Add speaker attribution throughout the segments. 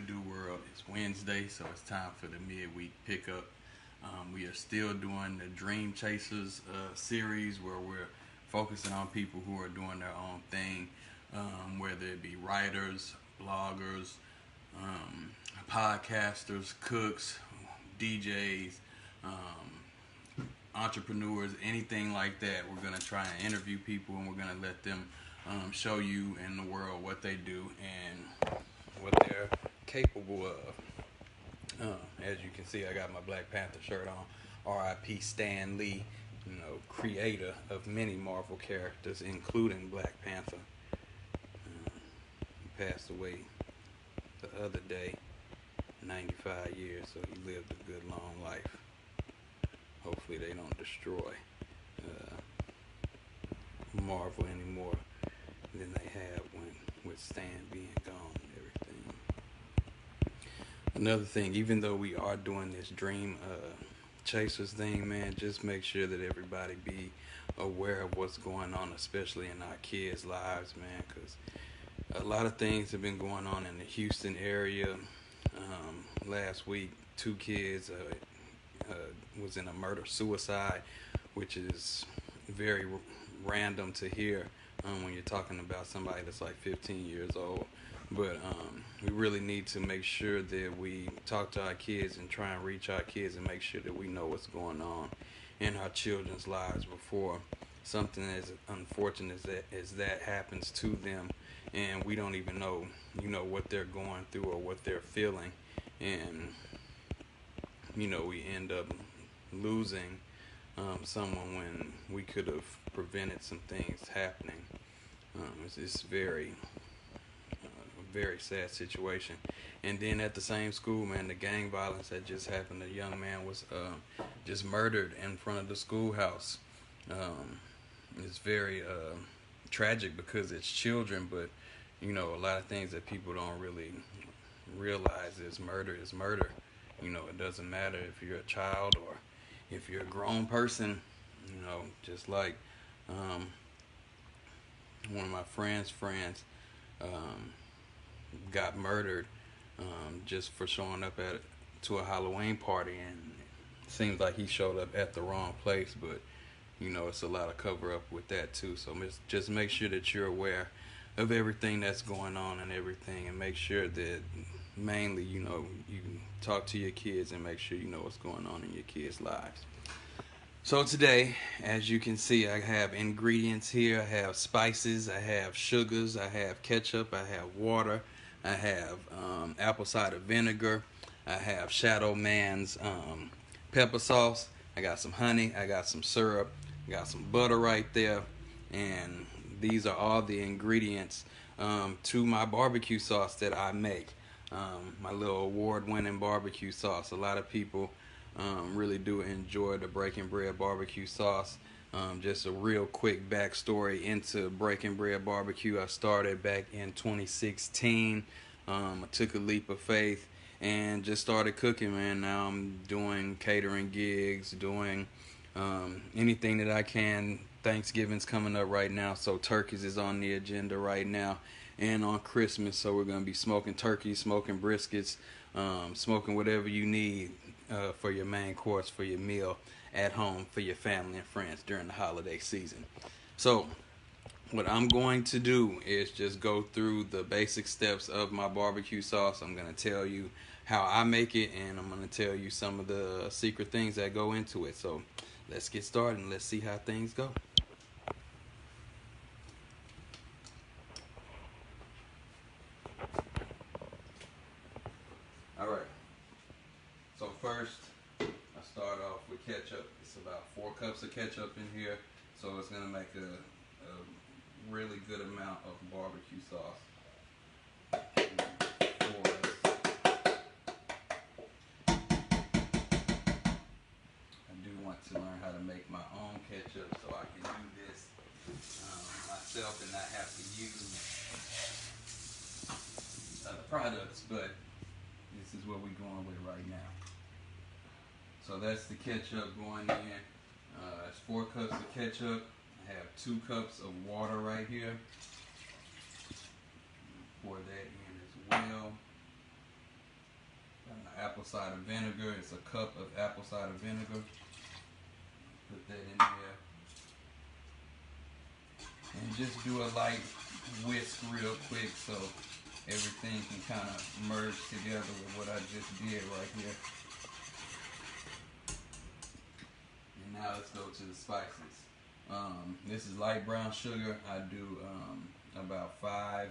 Speaker 1: do world? It's Wednesday, so it's time for the midweek pickup. We are still doing the Dream Chasers series where we're focusing on people who are doing their own thing, whether it be writers, bloggers, podcasters, cooks, DJs, entrepreneurs, anything like that. We're going to try and interview people and we're going to let them show you in the world what they do and what they're capable of. As you can see, I got my Black Panther shirt on. R.I.P. Stan Lee, creator of many Marvel characters, including Black Panther. He passed away the other day, 95 years, so he lived a good long life. Hopefully they don't destroy Marvel anymore than they have with Stan being gone and everything. Another thing, even though we are doing this Dream Chasers thing, man, just make sure that everybody be aware of what's going on, especially in our kids' lives, man, because a lot of things have been going on in the Houston area. Last week, 2 kids was in a murder-suicide, which is very random to hear when you're talking about somebody that's like 15 years old. But we really need to make sure that we talk to our kids and try and reach our kids and make sure that we know what's going on in our children's lives before something as unfortunate as that happens to them, and we don't even know, what they're going through or what they're feeling, and we end up losing someone when we could have prevented some things happening. It's very sad situation. And then at the same school, man, the gang violence that just happened, a young man was just murdered in front of the schoolhouse. It's very tragic because it's children, but a lot of things that people don't really realize is murder is murder. It doesn't matter if you're a child or if you're a grown person. Just like one of my friends got murdered just for showing up to a Halloween party, and it seems like he showed up at the wrong place, but it's a lot of cover up with that too. So just make sure that you're aware of everything that's going on and everything, and make sure that mainly you talk to your kids and make sure you know what's going on in your kids' lives. So today, as you can see, I have ingredients here. I have spices, I have sugars, I have ketchup, I have water, I have apple cider vinegar, I have Shadow Man's pepper sauce, I got some honey, I got some syrup, I got some butter right there, and these are all the ingredients to my barbecue sauce that I make. My little award-winning barbecue sauce. A lot of people really do enjoy the Breaking Bread barbecue sauce. Just a real quick backstory into Breaking Bread barbecue. I started back in 2016. I took a leap of faith and just started cooking, man. Now I'm doing catering gigs, doing anything that I can. Thanksgiving's coming up right now, so turkeys is on the agenda right now, and on Christmas, so we're going to be smoking turkeys, smoking briskets, smoking whatever you need for your main course, for your meal at home, for your family and friends during the holiday season. So what I'm going to do is just go through the basic steps of my barbecue sauce. I'm going to tell you how I make it, and I'm going to tell you some of the secret things that go into it. So let's get started and let's see how things go. Alright, so first I start off with ketchup. It's about 4 cups of ketchup in here, so it's going to make a really good amount of barbecue sauce for us. I do want to learn how to make my own ketchup so I can do this myself and not have to use other products, but this is what we're going with right now. So that's the ketchup going in. That's 4 cups of ketchup. I have 2 cups of water right here. Pour that in as well. apple cider vinegar. It's a cup of apple cider vinegar. Put that in there. And just do a light whisk real quick so everything can kind of merge together with what I just did right here. And now let's go to the spices. This is light brown sugar. I do about 5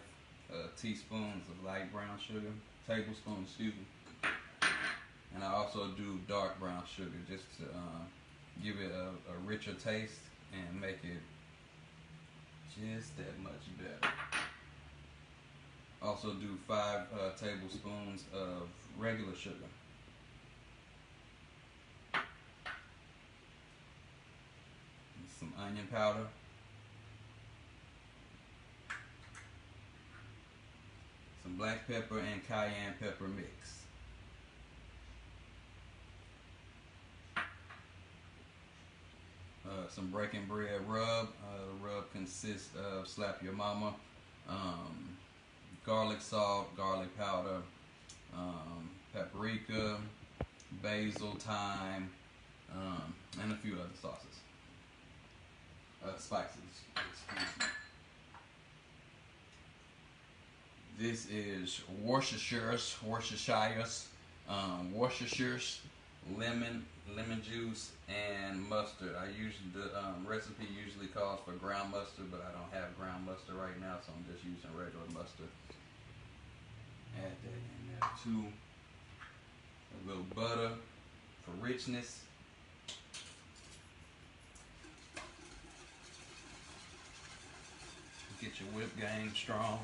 Speaker 1: teaspoons of light brown sugar, tablespoons, excuse me. And I also do dark brown sugar just to give it a richer taste and make it just that much better. Also do 5 tablespoons of regular sugar. And some onion powder. Some black pepper and cayenne pepper mix. Some breaking bread rub. The rub consists of Slap Your Mama, garlic salt, garlic powder, paprika, basil, thyme, and a few other sauces. Spices, excuse me. This is Worcestershire, lemon juice, and mustard. The recipe usually calls for ground mustard, but I don't have ground mustard right now, so I'm just using regular mustard. Add that in there too. A little butter for richness. Get your whip game strong.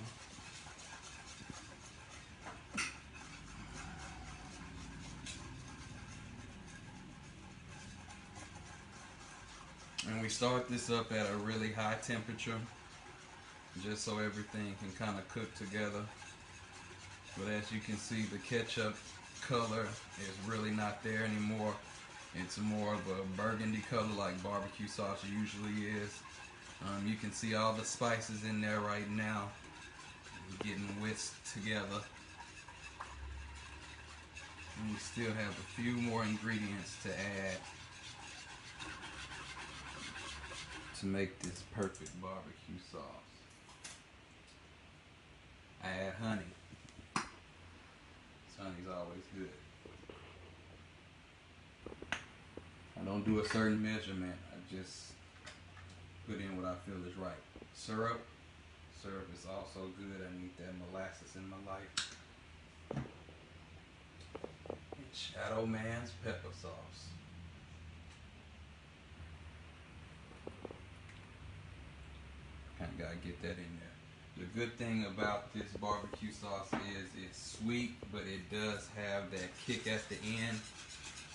Speaker 1: And we start this up at a really high temperature just so everything can kind of cook together. But as you can see, the ketchup color is really not there anymore. It's more of a burgundy color like barbecue sauce usually is. You can see all the spices in there right now getting whisked together. And we still have a few more ingredients to add to make this perfect barbecue sauce. I add honey. Honey's always good. I don't do a certain measurement. I just put in what I feel is right. Syrup is also good. I need that molasses in my life. And Shadow Man's pepper sauce. Kind of gotta get that in there. The good thing about this barbecue sauce is it's sweet, but it does have that kick at the end.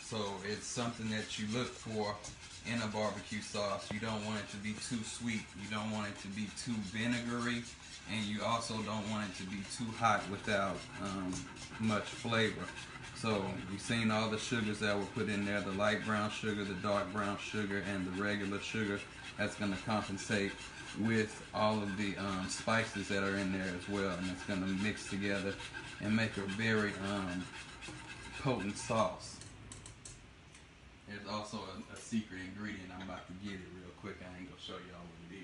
Speaker 1: So it's something that you look for in a barbecue sauce. You don't want it to be too sweet. You don't want it to be too vinegary. And you also don't want it to be too hot without much flavor. So you've seen all the sugars that were put in there. The light brown sugar, the dark brown sugar, and the regular sugar. That's going to compensate with all of the spices that are in there as well, and it's going to mix together and make a very potent sauce. There's also a secret ingredient. I'm about to get it real quick. I ain't going to show y'all what it is.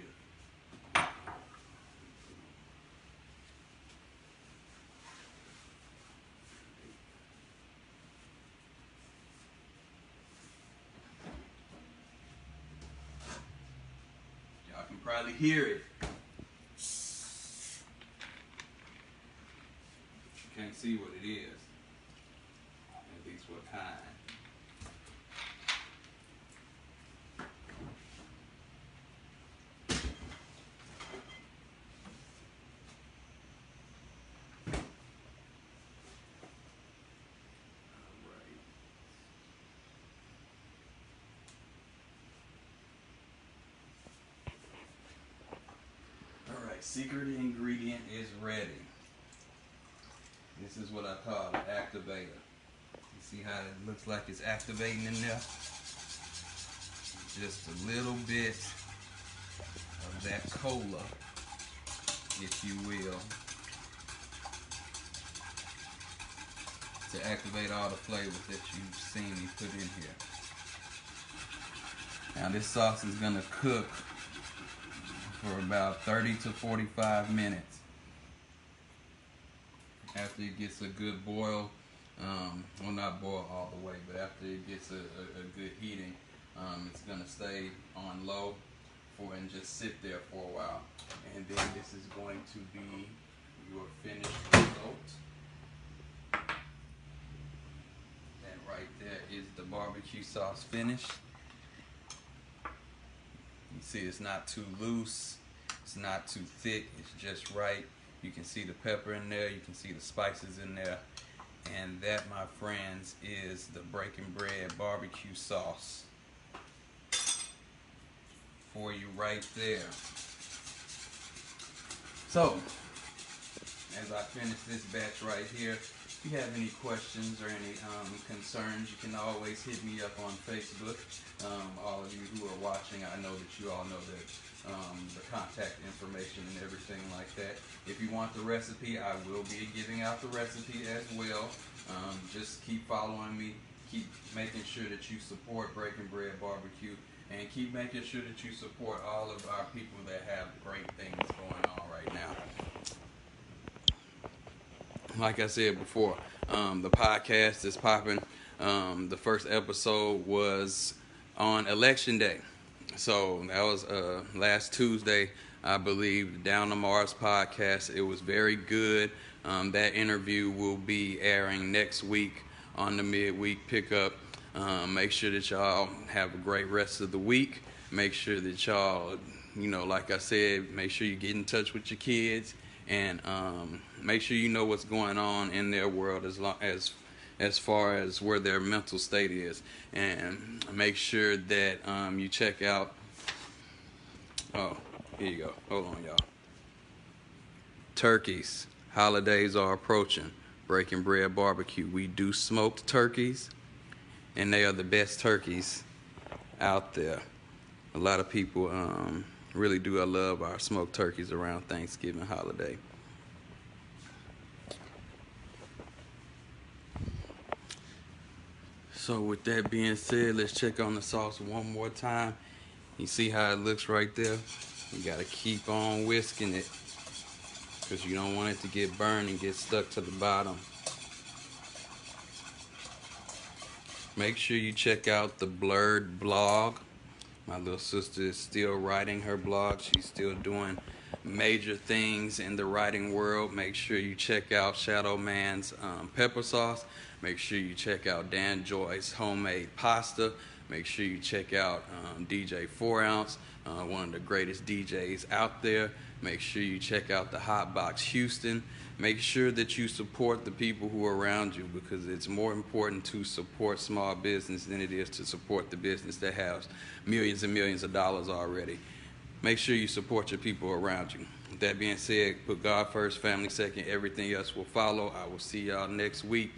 Speaker 1: Y'all can probably hear it. You can't see what it is. At least what kind. Secret ingredient is ready. This is what I call an activator. You see how it looks like it's activating in there? Just a little bit of that cola, if you will. to activate all the flavors that you've seen me put in here. Now this sauce is gonna cook for about 30 to 45 minutes. After it gets a good boil, well, not boil all the way, but after it gets a good heating, it's gonna stay on low and just sit there for a while. And then this is going to be your finished result. And right there is the barbecue sauce finished. You see it's not too loose, it's not too thick, it's just right. You can see the pepper in there, you can see the spices in there. And that, my friends, is the Breaking Bread barbecue sauce for you right there. So, as I finish this batch right here, if you have any questions or any concerns, you can always hit me up on Facebook. All of you who are watching, I know that you all know that the contact information and everything like that. If you want the recipe, I will be giving out the recipe as well. Just keep following me, keep making sure that you support Breaking Bread Barbecue, and keep making sure that you support all of our people that have great things going on right now. Like I said before, the podcast is popping. The first episode was on Election Day. So that was last Tuesday, I believe, Down to Mars podcast. It was very good. That interview will be airing next week on the Midweek Pickup. Make sure that y'all have a great rest of the week. Make sure that y'all, like I said, make sure you get in touch with your kids, and make sure you know what's going on in their world as far as where their mental state is, and make sure that you check out. Oh, here you go. Hold on, y'all. Turkeys. Holidays are approaching. Breaking Bread Barbecue. We do smoked turkeys, and they are the best turkeys out there. A lot of people really do. I love our smoked turkeys around Thanksgiving holiday. So with that being said, let's check on the sauce one more time. You see how it looks right there? You gotta keep on whisking it, because you don't want it to get burned and get stuck to the bottom. Make sure you check out the Blurred blog. My little sister is still writing her blog. She's still doing major things in the writing world. Make sure you check out Shadow Man's pepper sauce. Make sure you check out Dan Joy's homemade pasta. Make sure you check out DJ 4 Ounce, one of the greatest DJs out there. Make sure you check out the Hot Box Houston. Make sure that you support the people who are around you, because it's more important to support small business than it is to support the business that has millions and millions of dollars already. Make sure you support your people around you. With that being said, put God first, family second, everything else will follow. I will see y'all next week.